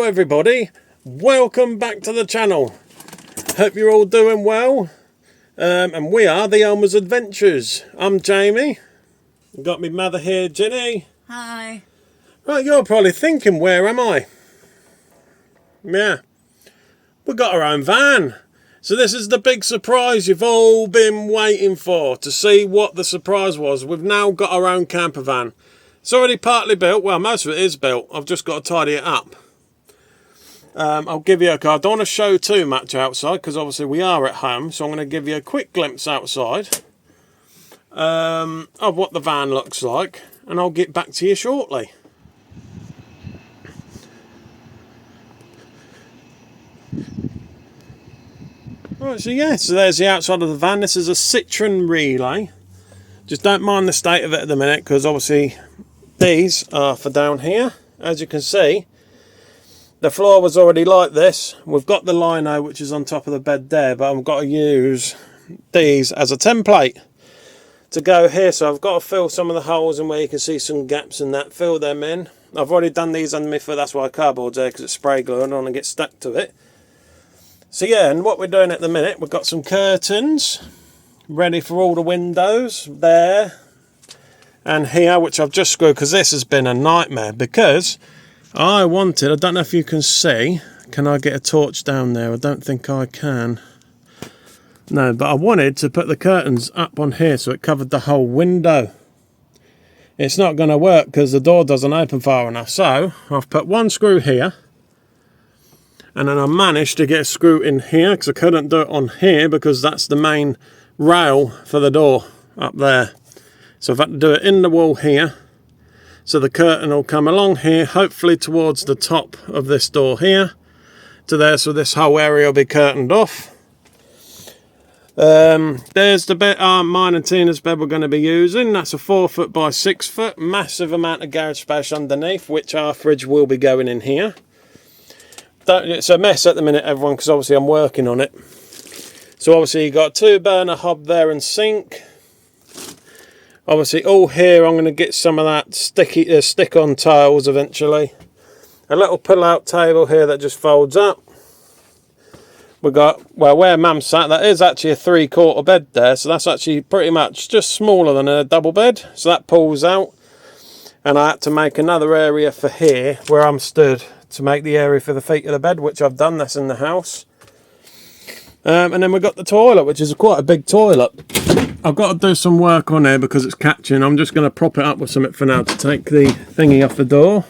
everybody, welcome back to the channel. Hope you're all doing well, and we are the Ellmers Adventures. I'm Jamie, got my mother here, Ginny. Hi. Right, you're probably thinking, where am I? Yeah, we've got our own van. So this is the big surprise you've all been waiting for, to see what the surprise was. We've now got our own camper van. It's already partly built. Well, most of it is built. I've just got to tidy it up. I'll give you I don't want to show too much outside because obviously we are at home. So I'm going to give you a quick glimpse outside of what the van looks like. And I'll get back to you shortly. Right, so yeah, so there's the outside of the van. This is a Citroen Relay. Just don't mind the state of it at the minute because obviously these are for down here. As you can see, the floor was already like this. We've got the lino which is on top of the bed there, but I've got to use these as a template to go here. So I've got to fill some of the holes in where you can see some gaps and that, fill them in. I've already done these under my foot, that's why cardboard's there, because it's spray glue. I don't want to get stuck to it. So yeah, and what we're doing at the minute, we've got some curtains ready for all the windows there and here, which I've just screwed because this has been a nightmare. Because I don't know if you can see, can I get a torch down there? I don't think I can. No, but I wanted to put the curtains up on here so it covered the whole window. It's not going to work because the door doesn't open far enough. So I've put one screw here. And then I managed to get a screw in here because I couldn't do it on here because that's the main rail for the door up there. So I've had to do it in the wall here. So the curtain will come along here, hopefully towards the top of this door here to there. So this whole area will be curtained off. There's the bit mine and Tina's bed we're going to be using. That's a 4 foot by 6 foot. Massive amount of garage space underneath, which our fridge will be going in here. It's a mess at the minute, everyone, because obviously I'm working on it. So obviously you've got 2 burner hob there and sink. Obviously all here I'm going to get some of that stick-on tiles eventually. A little pull-out table here that just folds up. We've got, well, where Mum sat, that is actually a 3/4 bed there. So that's actually pretty much just smaller than a double bed. So that pulls out. And I had to make another area for here where I'm stood, to make the area for the feet of the bed, which I've done. That's in the house. And then we've got the toilet, which is quite a big toilet. I've got to do some work on here because it's catching. I'm just going to prop it up with something for now to take the thingy off the door.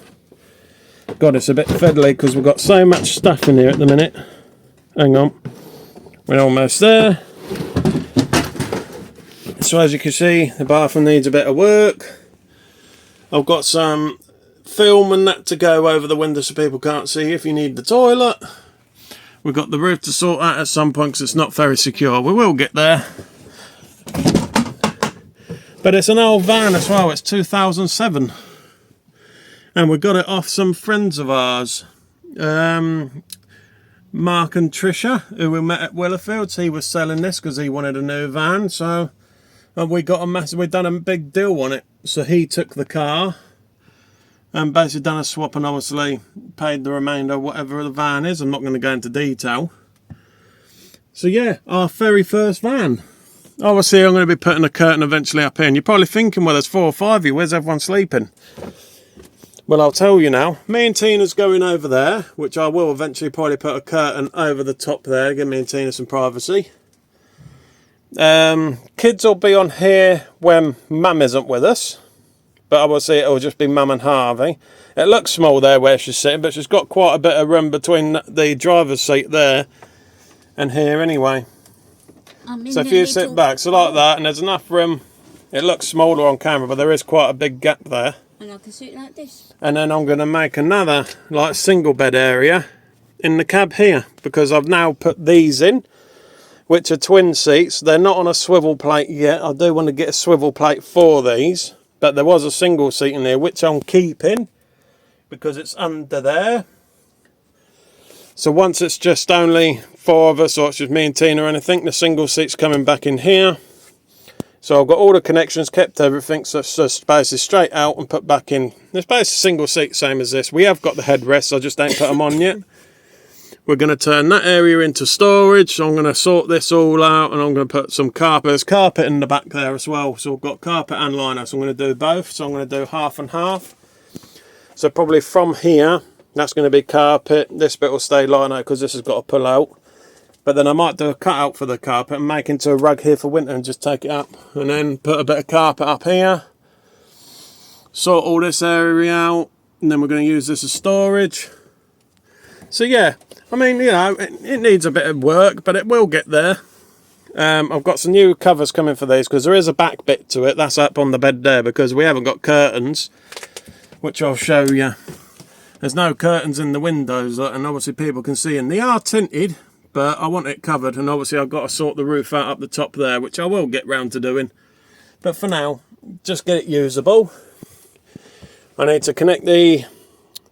God, it's a bit fiddly because we've got so much stuff in here at the minute. Hang on. We're almost there. So as you can see, the bathroom needs a bit of work. I've got some film and that to go over the window so people can't see if you need the toilet. We've got the roof to sort out at some point because it's not very secure. We will get there. But it's an old van as well. It's 2007. And we got it off some friends of ours. Mark and Trisha, who we met at Willowfields. He was selling this because he wanted a new van. So we've done a big deal on it. So he took the car and basically done a swap and obviously paid the remainder whatever the van is. I'm not going to go into detail. So yeah, our very first van. Obviously I'm going to be putting a curtain eventually up here. And you're probably thinking, well, there's 4 or 5 of you. Where's everyone sleeping? Well, I'll tell you now. Me and Tina's going over there, which I will eventually probably put a curtain over the top there. Give me and Tina some privacy. Kids will be on here when Mum isn't with us. But obviously it'll just be Mum and Harvey. It looks small there where she's sitting, but she's got quite a bit of room between the driver's seat there and here anyway. So if you sit back, so like that, and there's enough room. It looks smaller on camera, but there is quite a big gap there. And I can sit like this. And then I'm going to make another like single bed area in the cab here, because I've now put these in, which are twin seats. They're not on a swivel plate yet. I do want to get a swivel plate for these. But there was a single seat in there, which I'm keeping because it's under there. So once it's just only 4 of us, or it's just me and Tina or anything, the single seat's coming back in here. So I've got all the connections, kept everything, so it's just basically straight out and put back in. It's basically single seat, same as this. We have got the headrests, I just ain't put them on yet. We're going to turn that area into storage, so I'm going to sort this all out, and I'm going to put some carpet. There's carpet in the back there as well, so I've got carpet and lino, so I'm going to do both. So I'm going to do half and half. So probably from here, that's going to be carpet. This bit will stay lino because this has got to pull out. But then I might do a cutout for the carpet and make into a rug here for winter and just take it up. And then put a bit of carpet up here. Sort all this area out. And then we're going to use this as storage. So yeah, I mean, you know, it needs a bit of work, but it will get there. I've got some new covers coming for these because there is a back bit to it. That's up on the bed there because we haven't got curtains, which I'll show you. There's no curtains in the windows, and obviously people can see, and they are tinted. But I want it covered, and obviously I've got to sort the roof out up the top there, which I will get round to doing. But for now, just get it usable. I need to connect the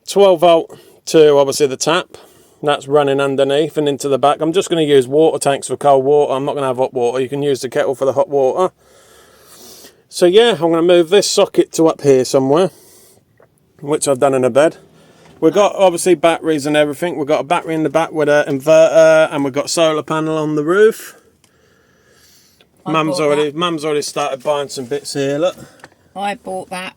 12 volt to obviously the tap. That's running underneath and into the back. I'm just going to use water tanks for cold water. I'm not going to have hot water. You can use the kettle for the hot water. So yeah, I'm going to move this socket to up here somewhere, which I've done in a bed. We've got obviously batteries and everything. We've got a battery in the back with an inverter, and we've got solar panel on the roof. Mum's already started buying some bits here. Look, I bought that.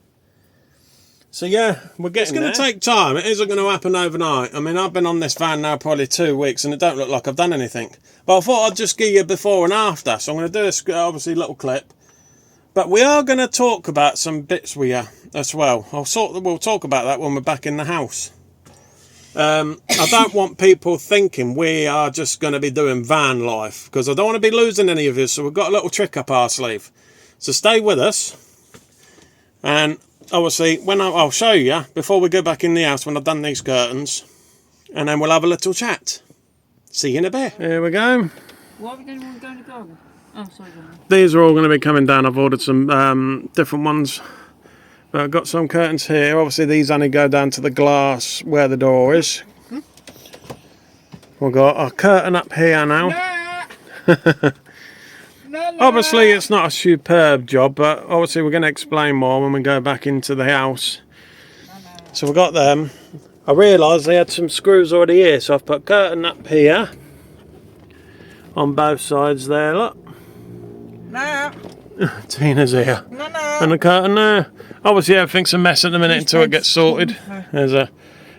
So yeah, we're getting. It's going to take time. It isn't going to happen overnight. I mean, I've been on this van now probably 2 weeks, and it don't look like I've done anything. But I thought I'd just give you a before and after. So I'm going to do this obviously little clip. But we are going to talk about some bits with you as well. We'll talk about that when we're back in the house. I don't want people thinking we are just going to be doing van life, because I don't want to be losing any of you. So we've got a little trick up our sleeve. So stay with us. And obviously, when I'll show you before we go back in the house when I've done these curtains. And then we'll have a little chat. See you in a bit. Here we go. Why are we going to go in the garden? Oh, sorry. These are all going to be coming down. I've ordered some different ones. But I've got some curtains here. Obviously, these only go down to the glass where the door is. We've got a curtain up here now. Obviously, it's not a superb job, but obviously we're going to explain more when we go back into the house. So we've got them. I realised they had some screws already here, so I've put a curtain up here on both sides there. Look. No. Tina's here. No. And the curtain there. Obviously everything's a mess at the minute until it gets sorted.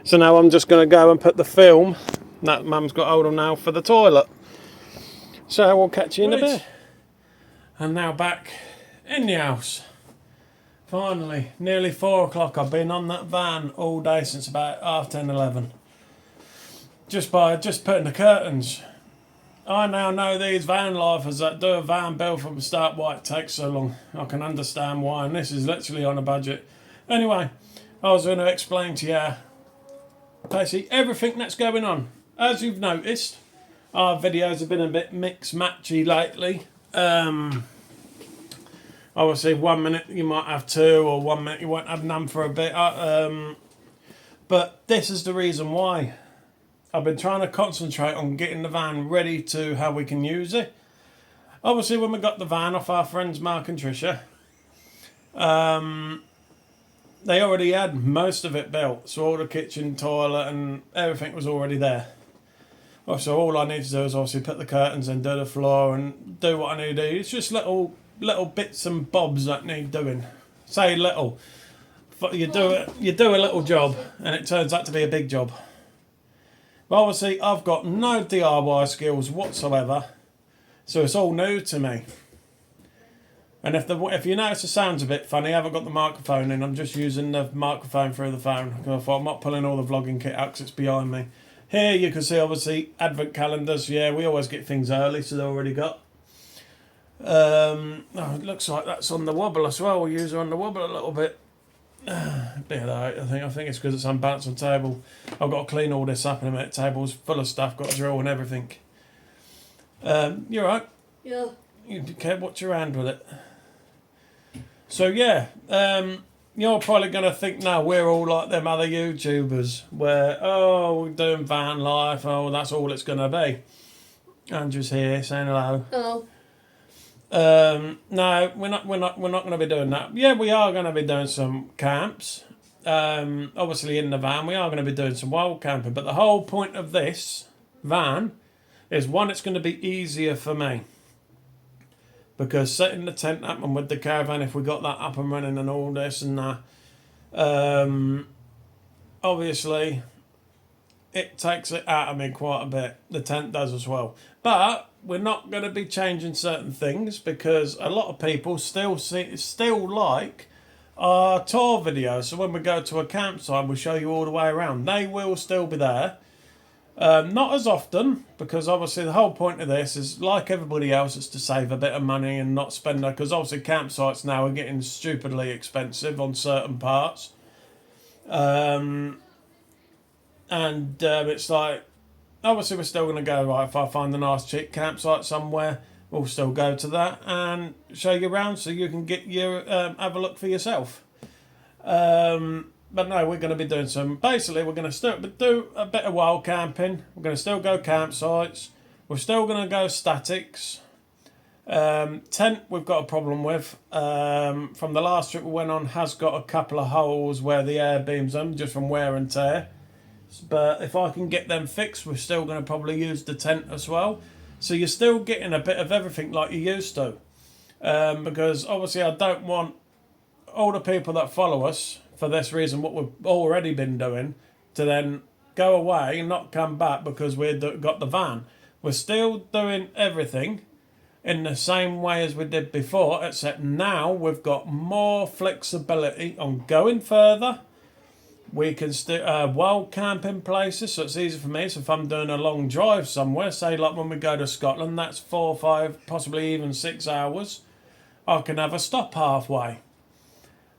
So now I'm just going to go and put the film that Mum's got hold of now for the toilet. So we'll catch you in a bit. And now back in the house. Finally, nearly 4 o'clock. I've been on that van all day since about 10:30, 11. Just putting the curtains. I now know these van lifers that do a van build from the start, why it takes so long. I can understand why, and this is literally on a budget. Anyway, I was going to explain to you basically everything that's going on. As you've noticed, our videos have been a bit mix-matchy lately. Obviously 1 minute you might have 2, or 1 minute you won't have none for a bit. But this is the reason why. I've been trying to concentrate on getting the van ready to how we can use it. Obviously, when we got the van off our friends Mark and Tricia, they already had most of it built. So all the kitchen, toilet and everything was already there. So all I need to do is obviously put the curtains in, do the floor and do what I need to do. It's just little bits and bobs that need doing. Say little. But you do a little job and it turns out to be a big job. But obviously, I've got no DIY skills whatsoever, so it's all new to me. And if you notice the sound's a bit funny, I haven't got the microphone in. I'm just using the microphone through the phone. Because I thought I'm not pulling all the vlogging kit out because it's behind me. Here you can see, obviously, advent calendars. Yeah, we always get things early, so they're already got. It looks like that's on the wobble as well. We'll use her on the wobble a little bit. I think it's because it's unbalanced on the table. I've got to clean all this up in a minute. Table's full of stuff, got a drill and everything. You alright? Yeah. You can't watch your hand with it. So yeah, you're probably going to think now we're all like them other YouTubers where, we're doing van life, that's all it's going to be. Andrew's here saying hello. Hello. No, we're not going to be doing that. Yeah, we are going to be doing some camps. Obviously in the van, we are going to be doing some wild camping. But the whole point of this van is, one, it's going to be easier for me, because setting the tent up and with the caravan, if we got that up and running and all this and that, obviously it takes it out of me quite a bit. The tent does as well. But we're not going to be changing certain things, because a lot of people still like our tour videos. So when we go to a campsite, we show you all the way around. They will still be there. Not as often, because obviously the whole point of this is, like everybody else, it's to save a bit of money and not spend it, because obviously campsites now are getting stupidly expensive on certain parts. It's like, obviously we're still going to go, right, if I find a nice cheap campsite somewhere, we'll still go to that and show you around so you can get your have a look for yourself. But no, we're going to be doing some, basically we're going to still do a bit of wild camping. We're going to still go campsites. We're still going to go statics. Tent we've got a problem with. From the last trip we went on, has got a couple of holes where the air beams them, just from wear and tear. But if I can get them fixed, we're still going to probably use the tent as well. So you're still getting a bit of everything like you used to. Because obviously I don't want all the people that follow us for this reason, what we've already been doing, to then go away and not come back because we've got the van. We're still doing everything in the same way as we did before, except now we've got more flexibility on going further. We can wild camping places, so it's easy for me. So if I'm doing a long drive somewhere, say like when we go to Scotland, that's 4, 5, possibly even 6 hours, I can have a stop halfway.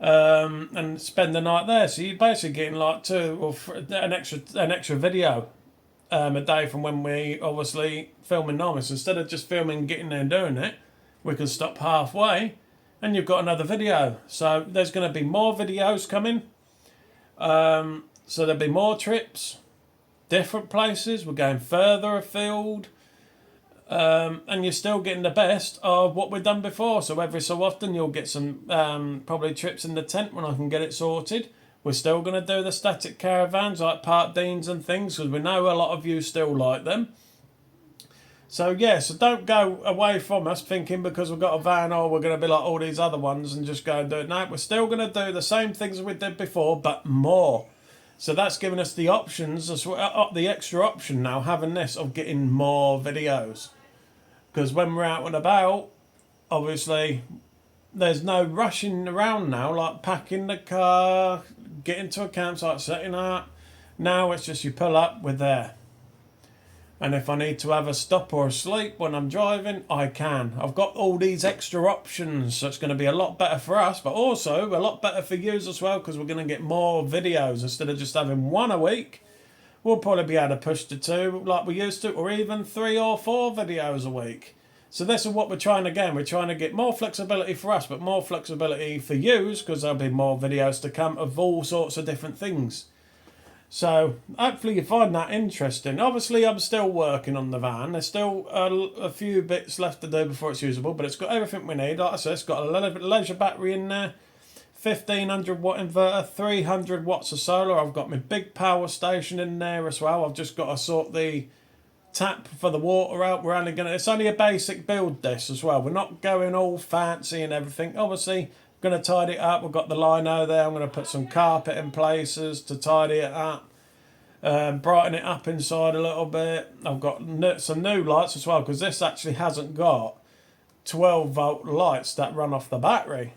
And spend the night there. So you're basically getting like an extra video a day from when we obviously filming normally. So instead of just filming, getting there and doing it, we can stop halfway and you've got another video. So there's going to be more videos coming. So there'll be more trips, different places. We're going further afield. And you're still getting the best of what we've done before. So every so often you'll get some probably trips in the tent when I can get it sorted. We're still going to do the static caravans like Park Deans and things, because we know a lot of you still like them. So yeah, so don't go away from us thinking because we've got a van, or we're going to be like all these other ones and just go and do it. No, we're still going to do the same things as we did before, but more. So that's giving us the options, the extra option now, having this of getting more videos. Because when we're out and about, obviously, there's no rushing around now, like packing the car, getting to a campsite, setting up. Now it's just you pull up, we're there. And if I need to have a stop or a sleep when I'm driving, I can. I've got all these extra options, so it's going to be a lot better for us, but also a lot better for you as well, because we're going to get more videos instead of just having one a week. We'll probably be able to push to 2 like we used to, or even 3 or 4 videos a week. So this is what we're trying to get. We're trying to get more flexibility for us, but more flexibility for you, because there'll be more videos to come of all sorts of different things. So hopefully you find that interesting. Obviously I'm still working on the van. There's still a few bits left to do before it's usable, but it's got everything we need. Like I said, it's got a leisure battery in there, 1500 watt inverter, 300 watts of solar. I've got my big power station in there as well. I've just got to sort the tap for the water out. It's only a basic build this as well. We're not going all fancy and everything. Obviously, going to tidy it up. We've got the lino there. I'm going to put some carpet in places to tidy it up. Brighten it up inside a little bit. I've got some new lights as well, because this actually hasn't got 12 volt lights that run off the battery.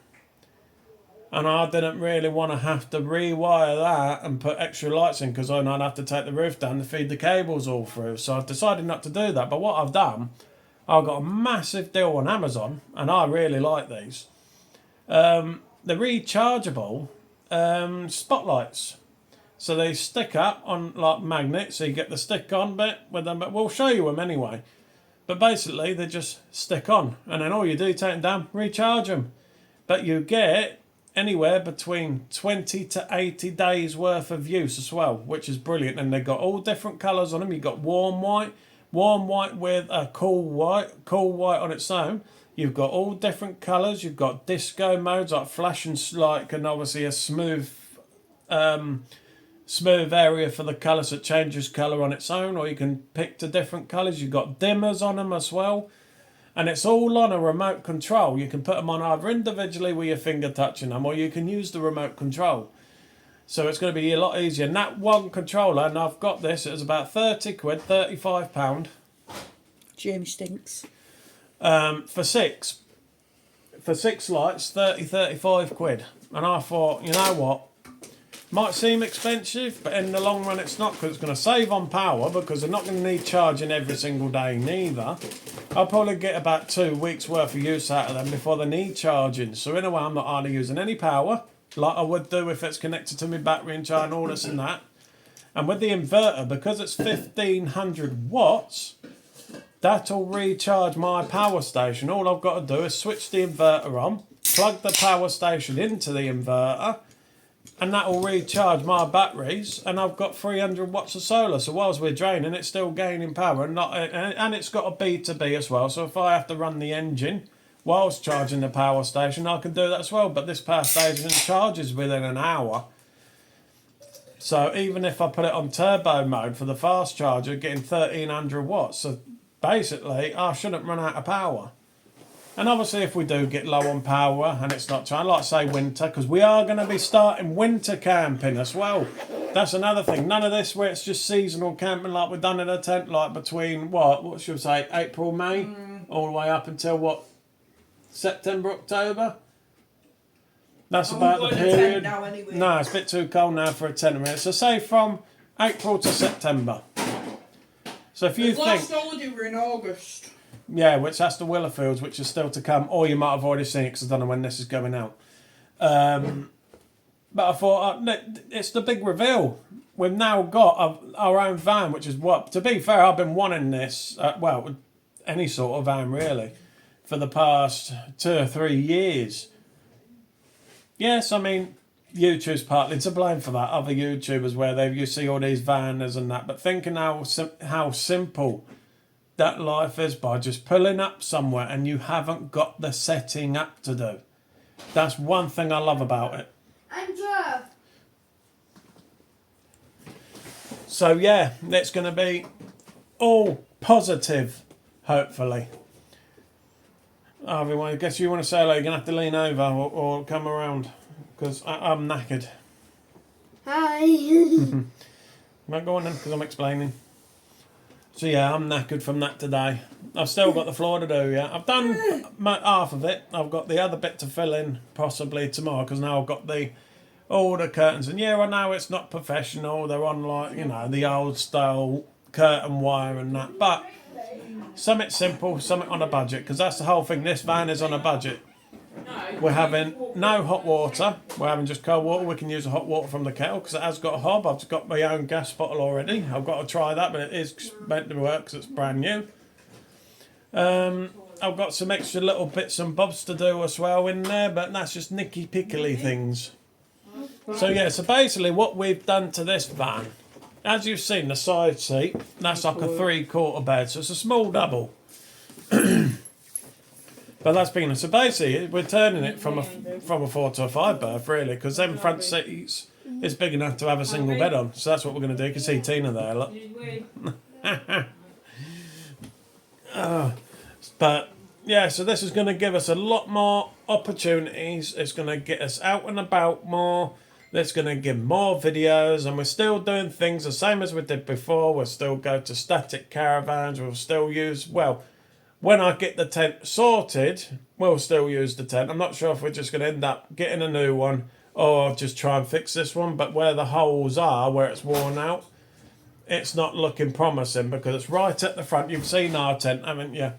And I didn't really want to have to rewire that and put extra lights in, because then I'd have to take the roof down to feed the cables all through. So I've decided not to do that. But what I've done, I've got a massive deal on Amazon, and I really like these. The rechargeable spotlights. So they stick up on like magnets, so you get the stick on bit with them. But we'll show you them anyway. But basically, they just stick on, and then all you do, take them down, recharge them. But you get anywhere between 20 to 80 days worth of use as well, which is brilliant. And they've got all different colours on them. You've got warm white with a cool white on its own. You've got all different colours. You've got disco modes like flash and and obviously a smooth area for the colour, so it changes colour on its own, or you can pick to different colours. You've got dimmers on them as well, and it's all on a remote control. You can put them on either individually with your finger touching them, or you can use the remote control. So it's going to be a lot easier. And that one controller, and I've got this, it was about 30 quid, £35. Jim stinks. For six lights, 35 quid. And I thought, you know what, might seem expensive, but in the long run it's not, because it's going to save on power, because they're not going to need charging every single day neither. I'll probably get about 2 weeks worth of use out of them before they need charging. So in a way I'm not hardly using any power, like I would do if it's connected to my battery and charging all this and that. And with the inverter, because it's 1500 watts, that'll recharge my power station. All I've got to do is switch the inverter on, plug the power station into the inverter, and that will recharge my batteries, and I've got 300 watts of solar. So whilst we're draining, it's still gaining power, and it's got a B2B as well. So if I have to run the engine whilst charging the power station, I can do that as well. But this power station charges within an hour. So even if I put it on turbo mode for the fast charger, getting 1300 watts. So basically, I shouldn't run out of power. And obviously if we do get low on power and it's not trying, like I say, winter, because we are going to be starting winter camping as well. That's another thing. None of this where it's just seasonal camping like we've done in a tent, like between, what should we say, April, May, all the way up until, what, September, October? That's about the period. Now anyway. No, it's a bit too cold now for a tent. So say from April to September. So if you think... Last holiday we were in August. Yeah, which that's the Willowfields, which is still to come, or you might have already seen it because I don't know when this is going out. But I thought, it's the big reveal. We've now got our own van, which is what, to be fair, I've been wanting this, well, any sort of van really, for the past 2 or 3 years. Yes, I mean, YouTube's partly to blame for that. Other YouTubers where you see all these vanners and that, but thinking how simple that life is by just pulling up somewhere and you haven't got the setting up to do. That's one thing I love about it. Andrew. So yeah, it's going to be all positive, hopefully. Harvey, I guess you want to say hello, you're going to have to lean over or come around, because I'm knackered. Hi. Might go on then, because I'm explaining. So yeah, I'm knackered from that today. I've still got the floor to do, yeah. I've done half of it. I've got the other bit to fill in possibly tomorrow, because now I've got all the curtains. And yeah, I know it's not professional. They're on like, the old style curtain wire and that. But something simple, something on a budget, because that's the whole thing. This van is on a budget. We're having no hot water. We're having just cold water. We can use the hot water from the kettle because it has got a hob. I've got my own gas bottle already. I've got to try that, but it is meant to work because it's brand new. I've got some extra little bits and bobs to do as well in there, but that's just nicky pickly things. So yeah, so basically what we've done to this van, as you've seen, the side seat, that's like a 3/4 bed, so it's a small double. But that's been, so basically we're turning it from a 4 to a 5 berth really, because them front seats is big enough to have a single bed on. So that's what we're going to do. You can see Tina there, look. But yeah, so this is going to give us a lot more opportunities. It's going to get us out and about more. It's going to give more videos, and we're still doing things the same as we did before. We'll still go to static caravans. We'll still use, well, when I get the tent sorted, we'll still use the tent. I'm not sure if we're just going to end up getting a new one or just try and fix this one. But where the holes are, where it's worn out, it's not looking promising because it's right at the front. You've seen our tent, haven't you?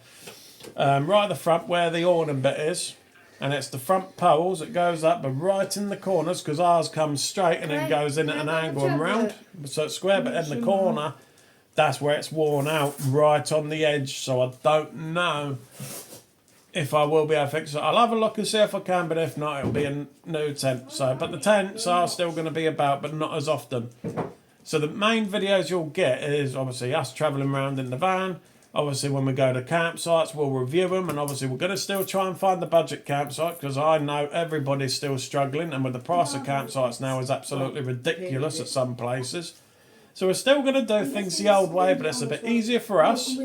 Right at the front where the awning bit is. And it's the front poles that goes up, but right in the corners, because ours comes straight and then goes in at an angle and round. So it's square, but in the corner, that's where it's worn out, right on the edge. So I don't know if I will be able to fix it. I'll have a look and see if I can, but if not, it'll be a new tent. So, but the tents are still going to be about, but not as often. So the main videos you'll get is obviously us travelling around in the van, Obviously, when we go to campsites, we'll review them, and obviously we're going to still try and find the budget campsite, because I know everybody's still struggling, and with the price of campsites now is absolutely ridiculous at some places. So we're still going to do things the old way, but it's a bit easier for us.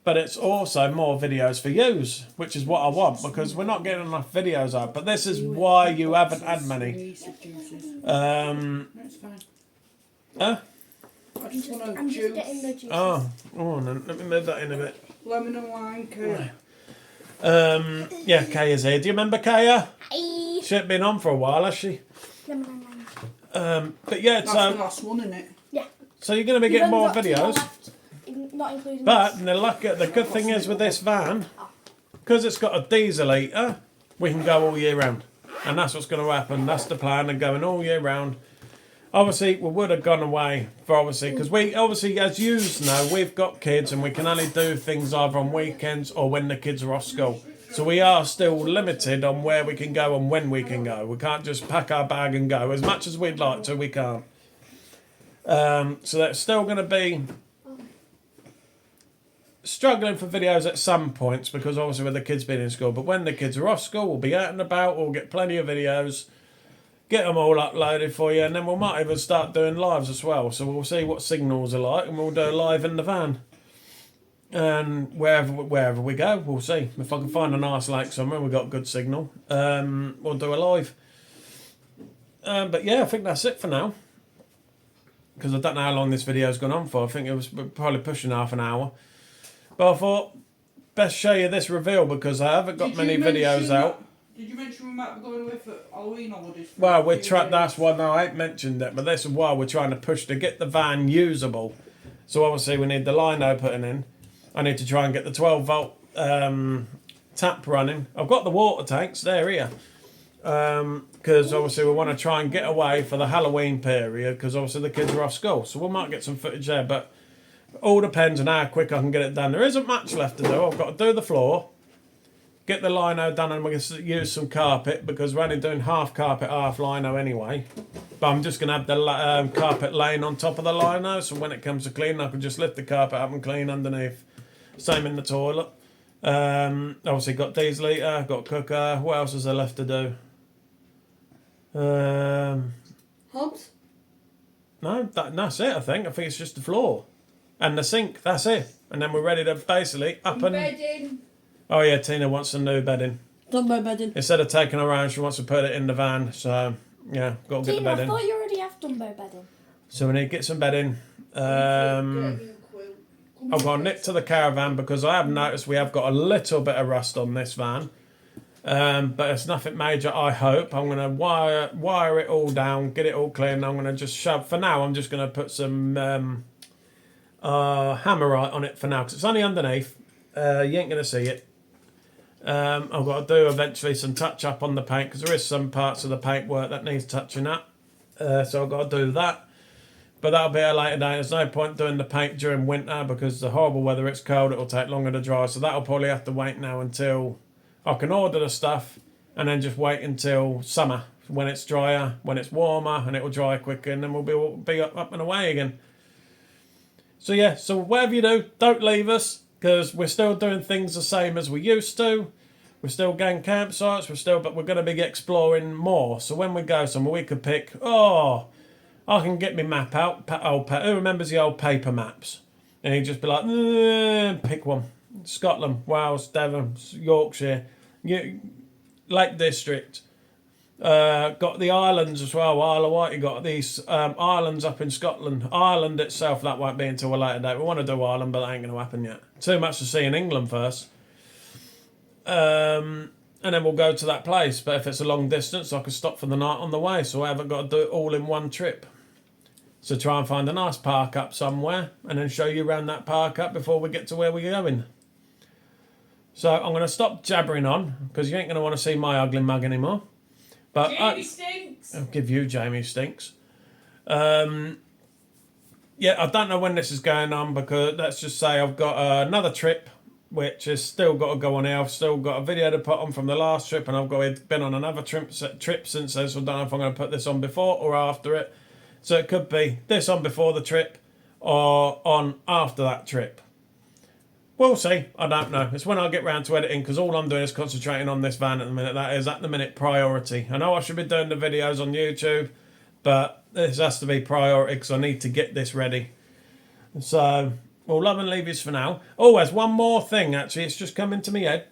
But it's also more videos for yous, which is what I want, because we're not getting enough videos out. But this is why you haven't had many. That's fine. Huh? I just want I'm a just getting the juice. juice. Oh, then let me move that in a bit. Lemon and lime curd. Yeah, Kaya's here. Do you remember Kaya? Hey. She ain't been on for a while, has she? Lemon and lime. But yeah, That's the so last one, isn't it? Yeah. you're going to be getting more videos. Not including But this. the good thing is with this van, because it's got a diesel eater, we can go all year round. And that's what's going to happen. That's the plan, and going all year round. Obviously, we would have gone away for because we obviously, as you know, we've got kids and we can only do things either on weekends or when the kids are off school. So we are still limited on where we can go and when we can go. We can't just pack our bag and go. As much as we'd like to, we can't. So that's still going to be struggling for videos at some points, because obviously with the kids being in school. But when the kids are off school, we'll be out and about. We'll get plenty of videos. Get them all uploaded for you, and then we might even start doing lives as well. So we'll see what signals are like, and we'll do a live in the van. And wherever we go, we'll see. If I can find a nice lake somewhere, we've got good signal, we'll do a live. But yeah, I think that's it for now. Because I don't know how long this video's gone on for. I think it was probably pushing half an hour. But I thought, best show you this reveal, because I haven't got many videos out. Did you mention we might be going away for Halloween holidays? Well, that's why I ain't mentioned it, but this is why we're trying to push to get the van usable. So obviously we need the lino putting in. I need to try and get the 12-volt tap running. I've got the water tanks, they're here. Because obviously we want to try and get away for the Halloween period, because obviously the kids are off school. So we might get some footage there, but it all depends on how quick I can get it done. There isn't much left to do. I've got to do the floor. Get the lino done, and we can use some carpet, because we're only doing half carpet, half lino anyway. But I'm just going to have the carpet laying on top of the lino, so when it comes to cleaning, I can just lift the carpet up and clean underneath. Same in the toilet. Obviously got diesel heater, got cooker. What else is there left to do? Hobs? No, that's it, I think. I think it's just the floor. And the sink, that's it. And then we're ready to basically up and... Bedding. Oh yeah, Tina wants some new bedding. Dumbo bedding. Instead of taking her around, she wants to put it in the van. So, yeah, got to get the Tina, bed I in. thought you already have Dumbo bedding. So we need to get some bedding. I've got to nip to the caravan, because I have noticed we have got a little bit of rust on this van. But it's nothing major, I hope. I'm going to wire it all down, get it all clean. I'm going to just shove... For now, I'm just going to put some hammerite on it for now, because it's only underneath. You ain't going to see it. I've got to do eventually some touch up on the paint, because there is some parts of the paintwork that needs touching up. So I've got to do that. But that'll be a later day. There's no point doing the paint during winter, because the horrible weather, it's cold, it'll take longer to dry. So that'll probably have to wait now until I can order the stuff, and then just wait until summer when it's drier, when it's warmer, and it'll dry quicker, and then we'll be up and away again. So yeah, so whatever you do, don't leave us, because we're still doing things the same as we used to. We're still going campsites, but we're going to be exploring more. So when we go somewhere, we could pick, I can get my map out. Who remembers the old paper maps? And he'd just be like, pick one. Scotland, Wales, Devon, Yorkshire, Lake District. Got the islands as well, Isle of Wight. You got these islands up in Scotland. Ireland itself, that won't be until a later date. We want to do Ireland, but that ain't going to happen yet. Too much to see in England first. And then we'll go to that place. But if it's a long distance, I can stop for the night on the way, so I haven't got to do it all in one trip. So try and find a nice park up somewhere, and then show you around that park up before we get to where we're going. So I'm going to stop jabbering on, because you ain't going to want to see my ugly mug anymore. But Jamie stinks. I'll give you Jamie stinks. Yeah, I don't know when this is going on, because let's just say I've got another trip, which has still got to go on here. I've still got a video to put on from the last trip, and I've been on another trip since then, so I don't know if I'm going to put this on before or after it. So it could be this on before the trip or on after that trip. We'll see. I don't know. It's when I get round to editing, because all I'm doing is concentrating on this van at the minute. That is at the minute priority. I know I should be doing the videos on YouTube, but this has to be priority because I need to get this ready. So we'll love and leave yous for now. Oh, there's one more thing actually. It's just come into my head.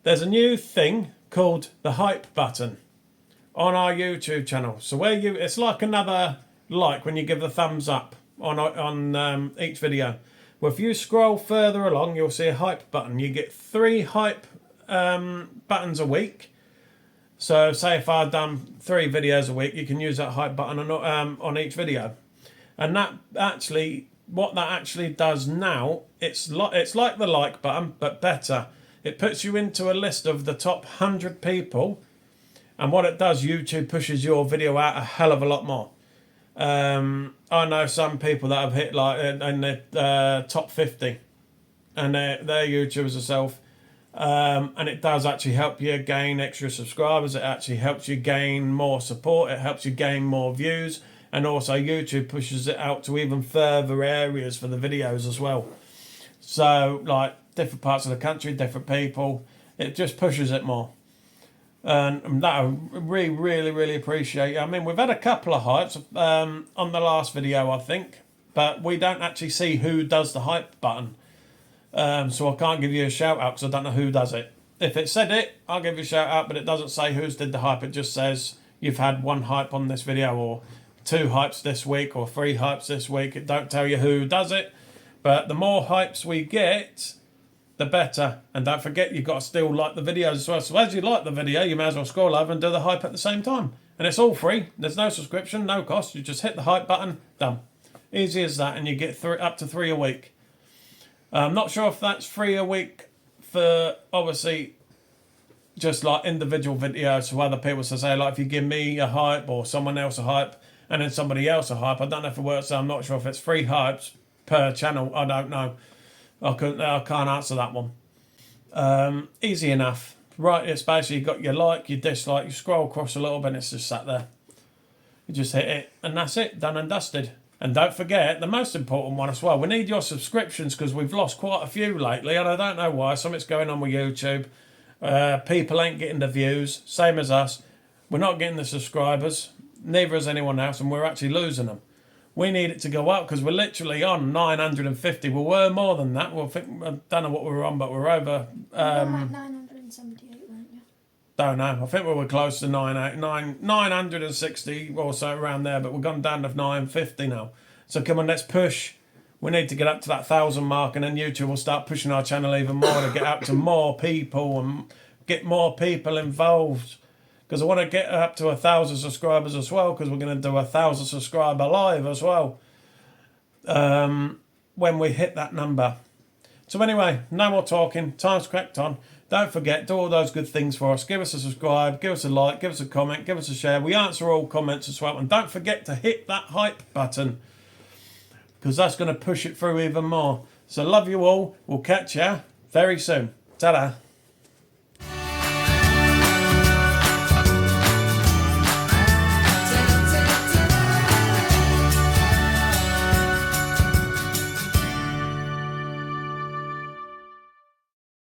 There's a new thing called the hype button on our YouTube channel. So where it's like another like when you give the thumbs up on each video. Well, if you scroll further along, you'll see a hype button. You get 3 hype buttons a week. So say if I've done 3 videos a week, you can use that hype button on each video. And that actually, what that actually does now, it's like the like button, but better. It puts you into a list of the top 100 people. And what it does, YouTube pushes your video out a hell of a lot more. I know some people that have hit like in the top 50, and they're YouTubers themselves. And it does actually help you gain extra subscribers. It actually helps you gain more support. It helps you gain more views, and also YouTube pushes it out to even further areas for the videos as well. So like different parts of the country, different people, it just pushes it more. And that I really appreciate. I mean, we've had a couple of hypes on the last video, I think, but we don't actually see who does the hype button. So I can't give you a shout out because I don't know who does it. If it said it, I'll give you a shout out, but it doesn't say who's did the hype. It just says you've had 1 hype on this video, or 2 hypes this week, or 3 hypes this week. It don't tell you who does it. But the more hypes we get, the better. And don't forget, you've got to still like the videos as well. So as you like the video, you may as well scroll over and do the hype at the same time. And it's all free. There's no subscription, no cost. You just hit the hype button, done. Easy as that, and you get up to 3 a week. I'm not sure if that's 3 a week for, obviously, just like individual videos to other people. So say, like, if you give me a hype or someone else a hype and then somebody else a hype, I don't know if it works. So I'm not sure if it's 3 hypes per channel. I don't know. I can't answer that one. Easy enough. Right, it's basically got your like, your dislike, you scroll across a little bit and it's just sat there. You just hit it and that's it, done and dusted. And don't forget, the most important one as well, we need your subscriptions because we've lost quite a few lately and I don't know why. Something's going on with YouTube. People ain't getting the views, same as us. We're not getting the subscribers, neither is anyone else, and we're actually losing them. We need it to go up because we're literally on 950. We were more than that. I don't know what we were on, but we're over. You were like 978, weren't you? Don't know. I think we were close to 960 or so around there, but we've gone down to 950 now. So come on, let's push. We need to get up to that 1,000 mark, and then YouTube will start pushing our channel even more to get out to more people and get more people involved. Because I want to get up to 1,000 subscribers as well, because we're going to do 1,000 subscriber live as well when we hit that number. So anyway, no more talking. Time's cracked on. Don't forget, do all those good things for us. Give us a subscribe, give us a like, give us a comment, give us a share. We answer all comments as well. And don't forget to hit that hype button, because that's going to push it through even more. So love you all. We'll catch you very soon. Ta-da.